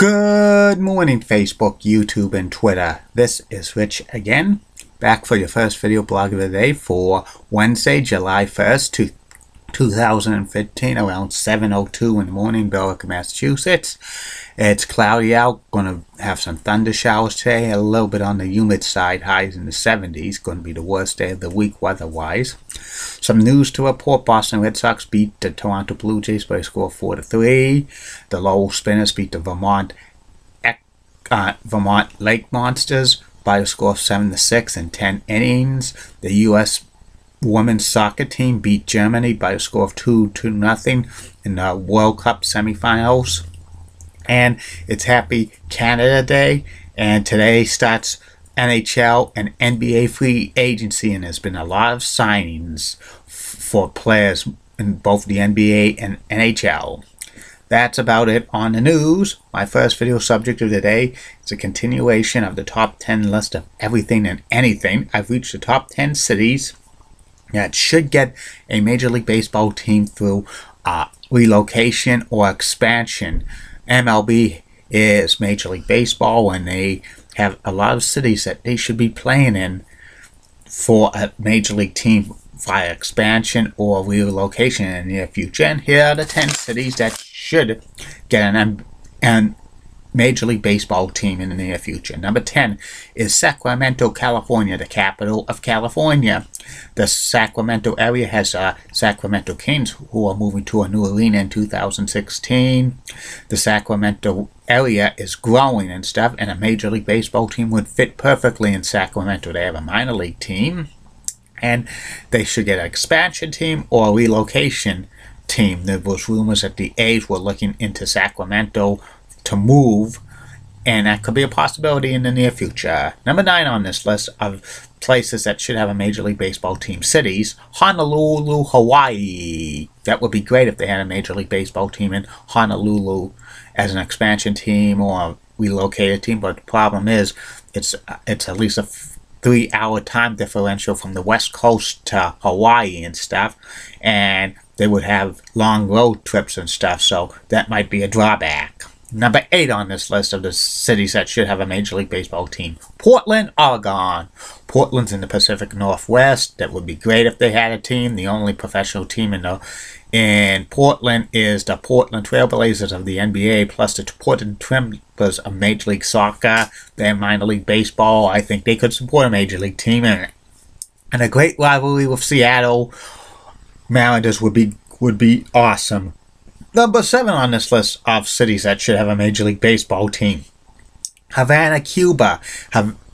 Good morning, Facebook, YouTube, and Twitter. This is Rich again, back for your first video blog of the day for Wednesday, July 1st, 2015, around 7:02 in the morning, Berwick, Massachusetts. It's cloudy out, going to have some thunder showers today, a little bit on the humid side, highs in the 70s, going to be the worst day of the week weather-wise. Some news to report: Boston Red Sox beat the Toronto Blue Jays by a score of 4-3. The Lowell Spinners beat the Vermont Lake Monsters by a score of 7-6 in 10 innings. The U.S. women's soccer team beat Germany by a score of 2-0 in the World Cup semifinals. And it's Happy Canada Day, and today starts NHL and NBA free agency, and there's been a lot of signings for players in both the NBA and NHL. That's about it on the news. My first video subject of the day is a continuation of the top 10 list of everything and anything. I've reached the top 10 cities that should get a Major League Baseball team through relocation or expansion. MLB is Major League Baseball, and they have a lot of cities that they should be playing in for a Major League team via expansion or relocation in the near future. And here are the 10 cities that should get an Major League Baseball team in the near future. Number 10 is Sacramento, California, the capital of California. The Sacramento area has Sacramento Kings, who are moving to a new arena in 2016. The Sacramento area is growing and stuff, and a Major League Baseball team would fit perfectly in Sacramento. They have a minor league team, and they should get an expansion team or a relocation team. There was rumors that the A's were looking into Sacramento to move, and that could be a possibility in the near future. Number 9 on this list of places that should have a Major League Baseball team cities: Honolulu, Hawaii. That would be great if they had a Major League Baseball team in Honolulu as an expansion team or a relocated team, but the problem is it's at least a 3-hour time differential from the West Coast to Hawaii and stuff, and they would have long road trips and stuff, so that might be a drawback. Number 8 on this list of the cities that should have a Major League Baseball team: Portland, Oregon. Portland's in the Pacific Northwest. That would be great if they had a team. The only professional team in Portland is the Portland Trailblazers of the NBA, plus the Portland Timbers of Major League Soccer. They're minor league baseball. I think they could support a Major League team in it. And a great rivalry with Seattle Mariners would be awesome. Number 7 on this list of cities that should have a Major League Baseball team: Havana, Cuba.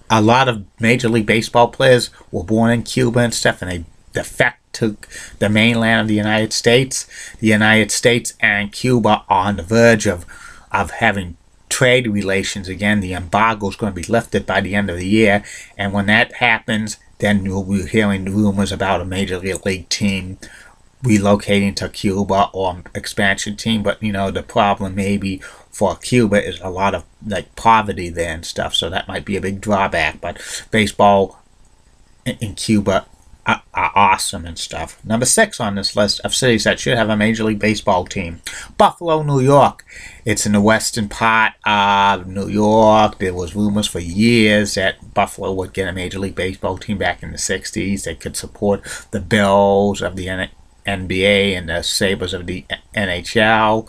A lot of Major League Baseball players were born in Cuba and stuff, and they defect to the mainland of the United States. The United States and Cuba are on the verge of having trade relations again. The embargo is going to be lifted by the end of the year, and when that happens, then you'll be hearing rumors about a Major League team relocating to Cuba or expansion team. But the problem maybe for Cuba is a lot of poverty there and stuff, so that might be a big drawback. But baseball in Cuba are awesome and stuff. Number 6 on this list of cities that should have a Major League Baseball team: Buffalo, New York. It's in the western part of New York. There was rumors for years that Buffalo would get a Major League Baseball team back in the 60s. They could support the Bills of the NBA and the Sabres of the NHL.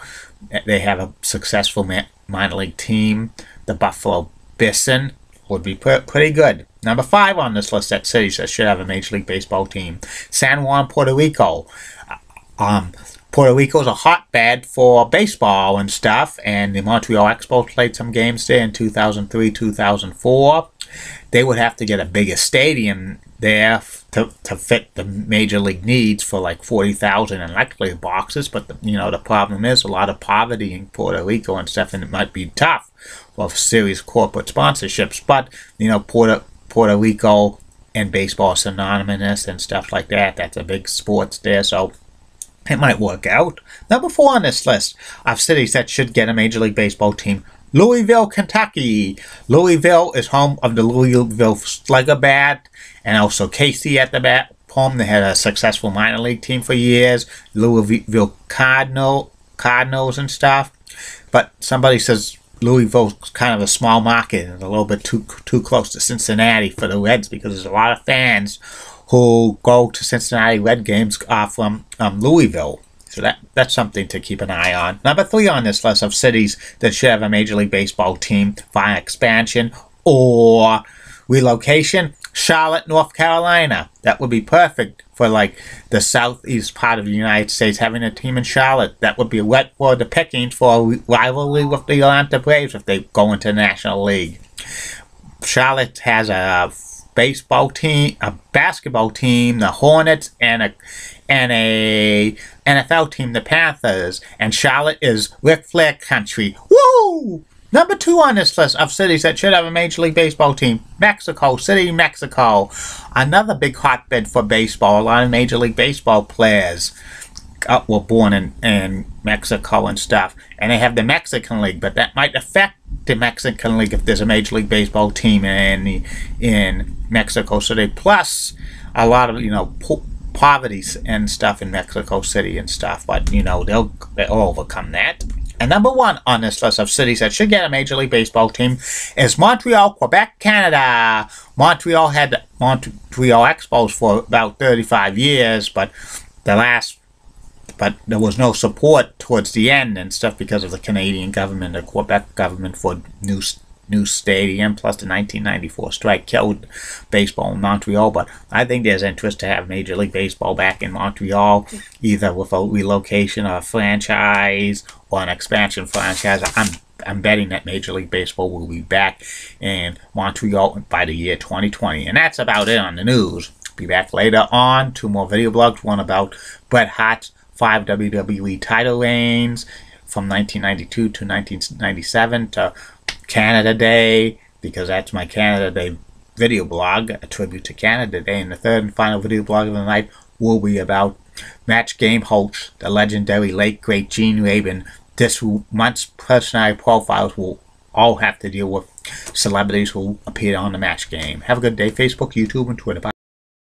They have a successful minor league team. The Buffalo Bison would be pretty good. Number 5 on this list of cities that should have a Major League Baseball team: San Juan, Puerto Rico. Puerto Rico is a hotbed for baseball and stuff, and the Montreal Expos played some games there in 2003, 2004. They would have to get a bigger stadium there to fit the Major League needs for 40,000 electric boxes, but the problem is a lot of poverty in Puerto Rico and stuff, and it might be tough for serious corporate sponsorships. But Puerto Rico and baseball are synonymous and stuff like that. That's a big sports there, so it might work out. Number 4 on this list of cities that should get a Major League Baseball team: Louisville, Kentucky. Louisville is home of the Louisville Slugger Bat, and also Casey at the bat home. They had a successful minor league team for years. Louisville Cardinals and stuff. But somebody says Louisville's kind of a small market and a little bit too close to Cincinnati for the Reds, because there's a lot of fans who go to Cincinnati Red games from Louisville. So that's something to keep an eye on. Number 3 on this list of cities that should have a Major League Baseball team via expansion or relocation, Charlotte, North Carolina. That would be perfect for like the southeast part of the United States, having a team in Charlotte. That would be wet for the pickings for a rivalry with the Atlanta Braves if they go into the National League. Charlotte has a baseball team, a basketball team, the Hornets, and a NFL team, the Panthers. And Charlotte is Ric Flair country. Woo! Number 2 on this list of cities that should have a Major League Baseball team, Mexico City, Mexico. Another big hotbed for baseball. A lot of Major League Baseball players were born in Mexico and stuff. And they have the Mexican League, but that might affect the Mexican League if there's a Major League Baseball team in Mexico City. Plus, a lot of, poverty and stuff in Mexico City and stuff. But, they'll overcome that. And number 1 on this list of cities that should get a Major League Baseball team is Montreal, Quebec, Canada. Montreal had the Montreal Expos for about 35 years, but there was no support towards the end and stuff because of the Canadian government, the Quebec government, for new stadium, plus the 1994 strike killed baseball in Montreal. But I think there's interest to have Major League Baseball back in Montreal, either with a relocation or a franchise or an expansion franchise. I'm betting that Major League Baseball will be back in Montreal by the year 2020. And that's about it on the news. Be back later on. 2 more video blogs. One about Bret Hart's 5 WWE title reigns from 1992 to 1997 to Canada Day, because that's my Canada Day video blog, a tribute to Canada Day. And the 3rd and final video blog of the night will be about Match Game host, the legendary late great Gene Rabin. This month's personality profiles will all have to deal with celebrities who appeared on the Match Game. Have a good day, Facebook, YouTube, and Twitter. Bye.